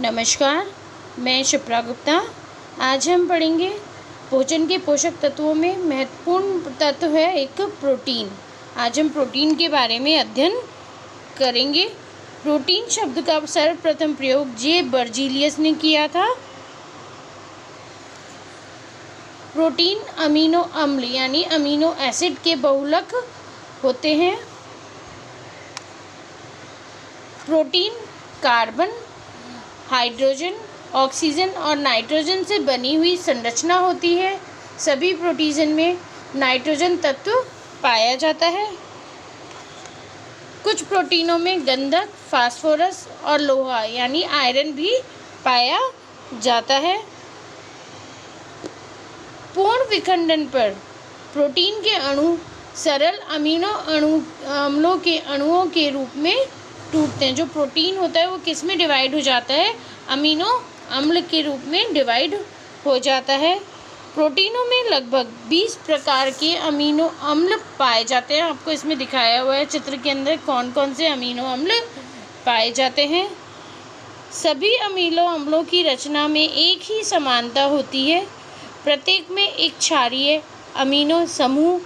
नमस्कार, मैं शिप्रा गुप्ता। आज हम पढ़ेंगे भोजन के पोषक तत्वों में महत्वपूर्ण तत्व है एक प्रोटीन। आज हम प्रोटीन के बारे में अध्ययन करेंगे। प्रोटीन शब्द का सर्वप्रथम प्रयोग जे बर्जीलियस ने किया था। प्रोटीन अमीनो अम्ल यानी अमीनो एसिड के बहुलक होते हैं। प्रोटीन कार्बन, हाइड्रोजन, ऑक्सीजन और नाइट्रोजन से बनी हुई संरचना होती है। सभी प्रोटीन में नाइट्रोजन तत्व पाया जाता है। कुछ प्रोटीनों में गंधक, फास्फोरस और लोहा यानी आयरन भी पाया जाता है। पूर्ण विखंडन पर प्रोटीन के अणु सरल अमीनो अम्लों के अणुओं के रूप में टूटते हैं। जो प्रोटीन होता है वो किस में डिवाइड हो जाता है? अमीनो अम्ल के रूप में डिवाइड हो जाता है। प्रोटीनों में लगभग 20 प्रकार के अमीनो अम्ल पाए जाते हैं। आपको इसमें दिखाया हुआ है चित्र के अंदर कौन कौन से अमीनो अम्ल पाए जाते हैं। सभी अमीनो अम्लों की रचना में एक ही समानता होती है। प्रत्येक में एक क्षारीय अमीनो समूह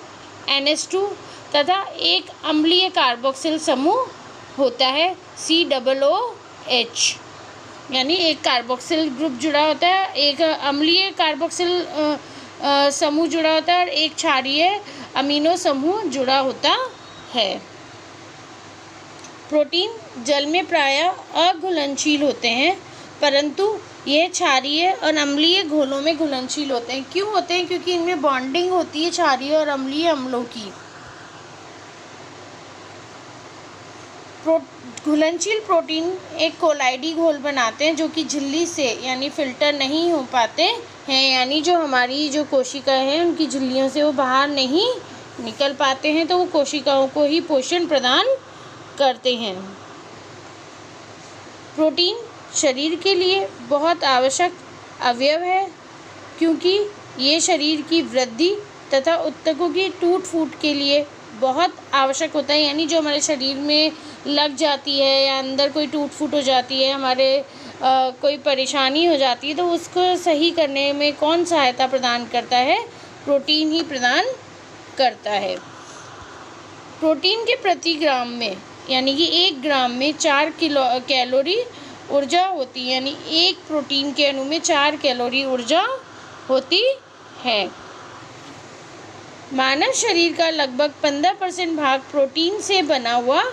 NH2 तथा एक अम्लीय कार्बोक्सिल समूह होता है COOH, यानी एक कार्बोक्सिल ग्रुप जुड़ा होता है, एक अम्लीय कार्बोक्सिल समूह जुड़ा होता है और एक क्षारीय अमीनो समूह जुड़ा होता है। प्रोटीन जल में प्रायः अघुलनशील होते हैं, परंतु यह क्षारीय और अम्लीय घोलों में घुलनशील होते हैं। क्यों होते हैं? क्योंकि इनमें बॉन्डिंग होती है क्षारीय और अम्लीय अम्लों की। घुलनशील प्रोटीन एक कोलाइडी घोल बनाते हैं जो कि झिल्ली से यानी फिल्टर नहीं हो पाते हैं, यानी जो हमारी जो कोशिकाएं हैं उनकी झिल्लियों से वो बाहर नहीं निकल पाते हैं, तो वो कोशिकाओं को ही पोषण प्रदान करते हैं। प्रोटीन शरीर के लिए बहुत आवश्यक अवयव है, क्योंकि ये शरीर की वृद्धि तथा ऊतकों की टूट फूट के लिए बहुत आवश्यक होता है। यानी जो हमारे शरीर में लग जाती है या अंदर कोई टूट फूट हो जाती है, हमारे कोई परेशानी हो जाती है, तो उसको सही करने में कौन सहायता प्रदान करता है? प्रोटीन ही प्रदान करता है। प्रोटीन के प्रति ग्राम में यानी कि 1 ग्राम में 4 कैलोरी ऊर्जा होती है, यानी एक प्रोटीन के अणु में 4 कैलोरी ऊर्जा होती है। मानव शरीर का लगभग 15% भाग प्रोटीन से बना हुआ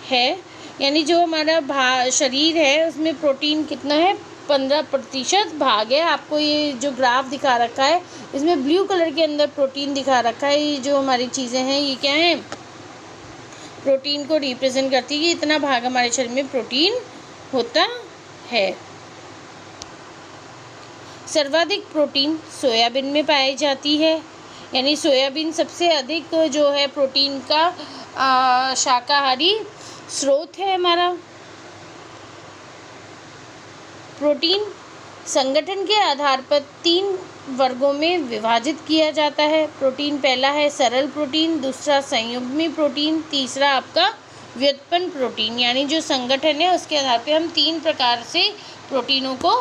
है, यानी जो हमारा शरीर है उसमें प्रोटीन कितना है? 15% भाग है। आपको ये जो ग्राफ दिखा रखा है इसमें ब्लू कलर के अंदर प्रोटीन दिखा रखा है। ये जो हमारी चीज़ें हैं ये क्या हैं? प्रोटीन को रिप्रेजेंट करती है कि इतना भाग हमारे शरीर में प्रोटीन होता है। सर्वाधिक प्रोटीन सोयाबीन में पाई जाती है, यानी सोयाबीन सबसे अधिक जो है प्रोटीन का शाकाहारी स्रोत है हमारा। प्रोटीन संगठन के आधार पर 3 वर्गों में विभाजित किया जाता है। प्रोटीन पहला है सरल प्रोटीन, दूसरा संयुग्मी प्रोटीन, तीसरा आपका व्युत्पन्न प्रोटीन। यानी जो संगठन है उसके आधार पर हम 3 प्रकार से प्रोटीनों को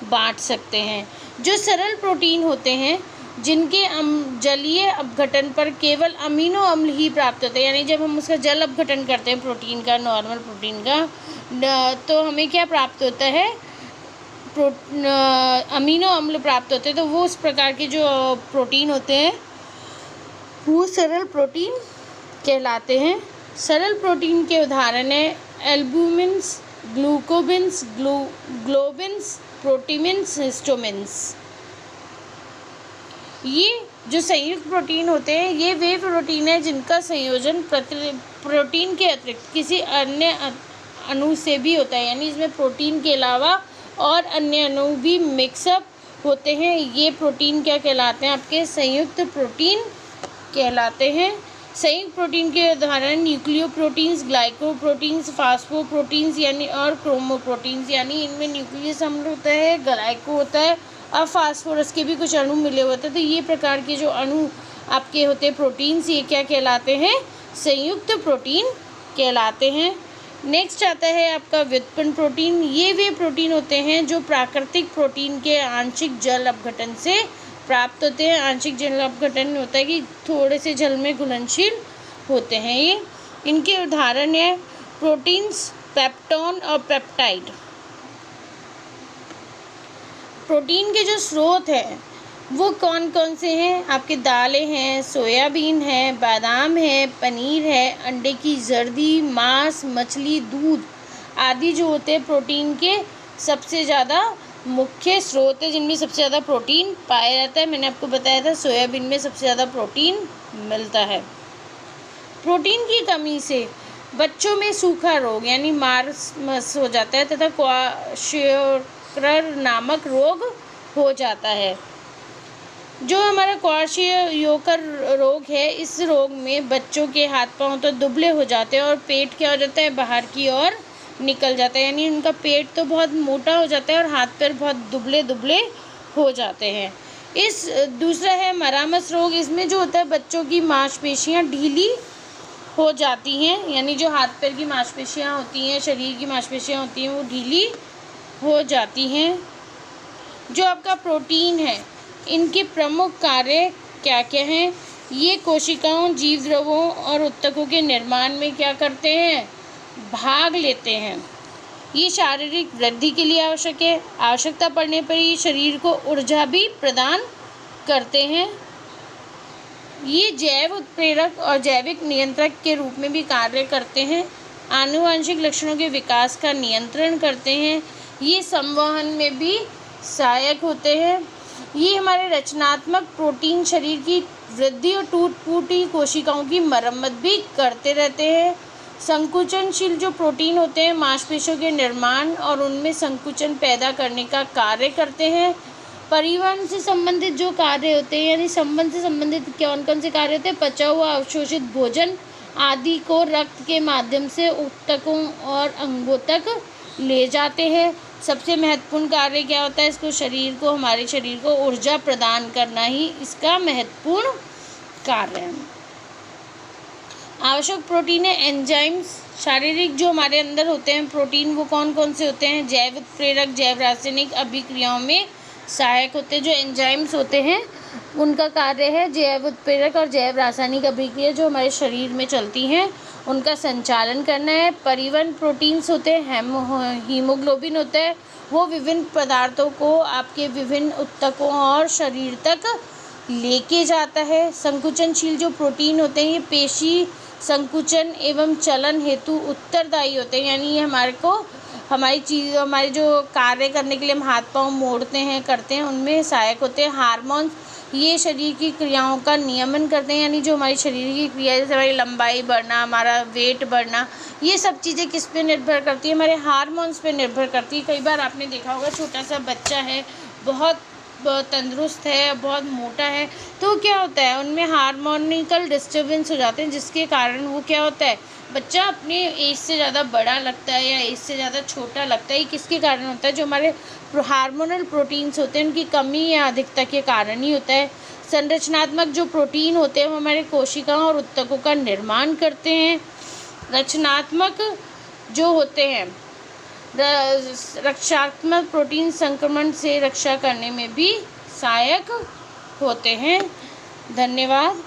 बांट सकते हैं। जो सरल प्रोटीन होते हैं जिनके जलीय अपघटन पर केवल अमीनो अम्ल ही प्राप्त होते हैं, यानी जब हम उसका जल अपघटन करते हैं प्रोटीन का, नॉर्मल प्रोटीन का, तो हमें क्या प्राप्त होता है? अमीनो अम्ल प्राप्त होते हैं। तो वो उस प्रकार के जो प्रोटीन होते हैं वो सरल प्रोटीन कहलाते हैं। सरल प्रोटीन के उदाहरण हैं एल्बुमिन्स, ग्लूकोबिन्स, ग्लोबिन्स, प्रोटीमिन्स, हिस्टोमिन्स। ये जो संयुक्त प्रोटीन होते हैं ये वे प्रोटीन है जिनका संयोजन प्रोटीन के अतिरिक्त किसी अन्य अणु से भी होता है, यानी इसमें प्रोटीन के अलावा और अन्य अणु भी मिक्सअप होते हैं। ये प्रोटीन क्या कहलाते हैं? आपके संयुक्त प्रोटीन कहलाते हैं। संयुक्त प्रोटीन के उदाहरण न्यूक्लियोप्रोटीन्स, ग्लाइकोप्रोटीन्स, फास्फोप्रोटीन्स यानी और क्रोमोप्रोटीन्स, यानी इनमें न्यूक्लियस अम्ल होता है, ग्लाइको होता है और फास्फोरस के भी कुछ अणु मिले होते हैं। तो ये प्रकार के जो अणु आपके होते हैं प्रोटीन्स, ये क्या कहलाते हैं? संयुक्त प्रोटीन कहलाते हैं। नेक्स्ट आता है आपका व्युत्पन्न प्रोटीन। ये वे प्रोटीन होते हैं जो प्राकृतिक प्रोटीन के आंशिक जल अपघटन से प्राप्त होते हैं। आंशिक जल अपघटन होता है कि थोड़े से जल में घुलनशील होते हैं ये। इनके उदाहरण है प्रोटीन्स, पेप्टोन और पेप्टाइड। प्रोटीन के जो स्रोत हैं वो कौन कौन से हैं? आपके दालें हैं, सोयाबीन है, बादाम है, पनीर है, अंडे की जर्दी, मांस, मछली, दूध आदि जो होते हैं प्रोटीन के सबसे ज़्यादा मुख्य स्रोत है जिनमें सबसे ज़्यादा प्रोटीन पाया जाता है। मैंने आपको बताया था सोयाबीन में सबसे ज़्यादा प्रोटीन मिलता है। प्रोटीन की कमी से बच्चों में सूखा रोग यानी मार्मस हो जाता है तथा क्वार्शियोकर नामक रोग हो जाता है। जो हमारा क्वार्शियोकर रोग है, इस रोग में बच्चों के हाथ पांव तो दुबले हो जाते हैं और पेट क्या हो जाता है, बाहर की ओर निकल जाता है, यानी उनका पेट तो बहुत मोटा हो जाता है और हाथ पैर बहुत दुबले दुबले हो जाते हैं। इस दूसरा है मरामस रोग। इसमें जो होता है बच्चों की मांसपेशियां ढीली हो जाती हैं, यानी जो हाथ पैर की मांसपेशियां होती हैं, शरीर की मांसपेशियां होती हैं, वो ढीली हो जाती हैं। जो आपका प्रोटीन है, इनके प्रमुख कार्य क्या क्या हैं? ये कोशिकाओं, जीव द्रवों और ऊतकों के निर्माण में क्या करते हैं, भाग लेते हैं। ये शारीरिक वृद्धि के लिए आवश्यक है। आवश्यकता पड़ने पर ये शरीर को ऊर्जा भी प्रदान करते हैं। ये जैव उत्प्रेरक और जैविक नियंत्रक के रूप में भी कार्य करते हैं। आनुवंशिक लक्षणों के विकास का नियंत्रण करते हैं। ये संवहन में भी सहायक होते हैं। ये हमारे रचनात्मक प्रोटीन शरीर की वृद्धि और टूट फूटी कोशिकाओं की मरम्मत भी करते रहते हैं। संकुचनशील जो प्रोटीन होते हैं मांसपेशियों के निर्माण और उनमें संकुचन पैदा करने का कार्य करते हैं। परिवहन से संबंधित जो कार्य होते हैं, यानी संबंध से संबंधित कौन कौन से कार्य होते हैं, पचा हुआ अवशोषित भोजन आदि को रक्त के माध्यम से ऊतकों और अंगों तक ले जाते हैं। सबसे महत्वपूर्ण कार्य क्या होता है, इसको हमारे शरीर को ऊर्जा प्रदान करना ही इसका महत्वपूर्ण कार्य है। आवश्यक प्रोटीन है एंजाइम्स। शारीरिक जो हमारे अंदर होते हैं प्रोटीन, वो कौन कौन से होते हैं, जैव उत्प्रेरक, जैव रासायनिक अभिक्रियाओं में सहायक होते हैं। जो एंजाइम्स होते हैं उनका कार्य है जैव उत्प्रेरक और जैव रासायनिक अभिक्रिया जो हमारे शरीर में चलती हैं उनका संचालन करना है। परिवहन प्रोटीन्स होते हैं, हीमोग्लोबिन होता है, वो विभिन्न पदार्थों को आपके विभिन्न ऊतकों और शरीर तक लेके जाता है। संकुचनशील जो प्रोटीन होते हैं ये पेशी संकुचन एवं चलन हेतु उत्तरदायी होते हैं, यानी ये हमारे जो कार्य करने के लिए हम हाथ पांव मोड़ते हैं, करते हैं, उनमें सहायक होते हैं। हार्मोन्स ये शरीर की क्रियाओं का नियमन करते हैं, यानी जो हमारी शरीर की क्रिया जैसे हमारी लंबाई बढ़ना, हमारा वेट बढ़ना, ये सब चीज़ें किस पे निर्भर करती है, हमारे हार्मोन्स पे निर्भर करती है। कई बार आपने देखा होगा छोटा सा बच्चा है, बहुत तंदुरुस्त है, बहुत मोटा है, तो क्या होता है उनमें हार्मोनिकल डिस्टर्बेंस हो जाते हैं, जिसके कारण वो क्या होता है बच्चा अपने एज से ज़्यादा बड़ा लगता है या एज से ज़्यादा छोटा लगता है। ये किसके कारण होता है, जो हमारे हार्मोनल प्रोटीन्स होते हैं उनकी कमी या अधिकता के कारण ही होता है। संरचनात्मक जो प्रोटीन होते हैं वो हमारे कोशिकाओं और ऊतकों का निर्माण करते हैं। रचनात्मक जो होते हैं रक्षात्मक प्रोटीन संक्रमण से रक्षा करने में भी सहायक होते हैं। धन्यवाद।